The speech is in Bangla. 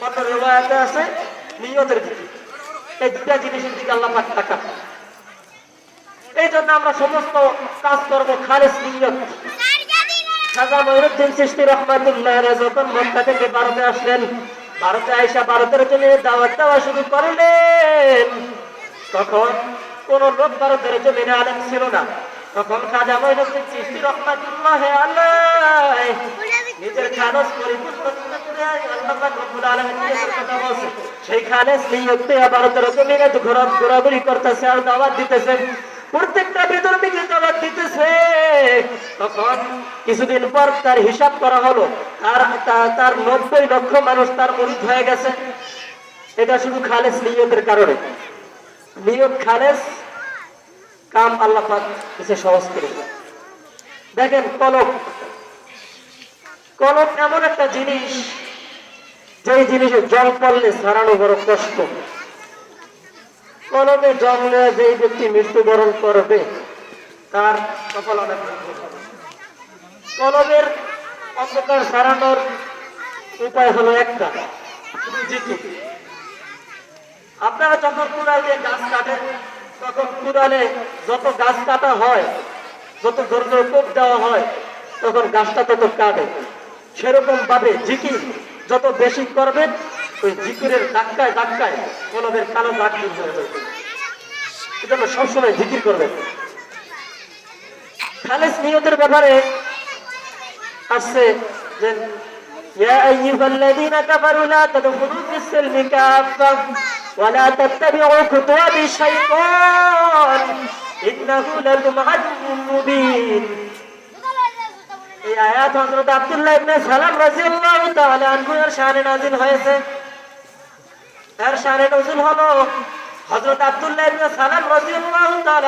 অন্য রিওয়ায়াতে আছে নিয়তের দিকে। এই দুটা জিনিসের দিকে আল্লাহ পাক তাকান। এই জন্য আমরা সমস্ত কাজ করবো খালেস নিয়ত। খাজা মঈনুদ্দিন চিশতি রহমাতুল্লাহ আলাইহি যখন মক্কা থেকে ভারতে আসলেন, ভারতে আইসা ভারতের জন্য দাওয়াত দেওয়া শুরু করলেন, তখন কোন লোক ভারতের জমিনে আলেম ছিল না। তখন খাজা মঈনুদ্দিন চিশতি রহমাতুল্লাহ আলাইহি নিজের খালেস পরিপূর্ণ করে আল্লাহ পাক রব্বুল আলামিনের কথা বলছেন। সেই খালেস নিয়তে ভারতের জমিনে ঘোরাঘুরি করতেছে আর দাওয়াত দিতেছে, প্রত্যেকটা বিধর্মীকে দাওয়াত দিতেছে। তখন কিছুদিন পর তার হিসাব করা হলো, তার 90 লক্ষ মানুষ তার মুরিদ হয়ে গেছে। এটা শুধু খালেস নিয়তের কারণে। নিয়ত খালেস, কাম আল্লাহ পাক এসে সহজ করে দেয়। দেখেন কলম, কলম এমন একটা জিনিস, যেই জিনিসে জল পড়লে ছাড়ানো বড় কষ্ট। কলমে জন্মে যেই ব্যক্তি মৃত্যুবরণ করবে তার কপাল অনেক। কলমের অন্ধকার সারানোর উপায় হলো একটা, জিকির। আপনারা যখন কুড়াল দিয়ে গাছ কাটেন, তখন কুড়ালে যত গাছ কাটা হয়, যত ধৈর্য কোপ দেওয়া হয়, তখন গাছটা তত কাটে। সেরকম ভাবে জিকির যত বেশি করবেন, ওই জিকিরের ধাক্কায় ধাক্কায় কলমের কালো দাগ দূর হয়ে যাবে। এজন্য সবসময় জিকির করবেন। খালেস নিয়তের ব্যাপারে আসছে যে ইয়া আইয়ুহাল্লাযীনা কাফারু লা তাদখুলু ফিস-সিলমি কাফা ওয়া লা তাত্তাবিউ খুতুওয়াতিশ শাইতান ইন্নাহু লাকুম আদুউম মুবিন। এই আয়াত হযরত আব্দুল্লাহ ইবনে সালাম রাদিয়াল্লাহু তাআলা আনহু এর শানে নাযিল হয়েছে। এর শানে নজুল হলো হযরত আব্দুল্লাহ ইবনে সালাম রাদিয়াল্লাহু তাআলা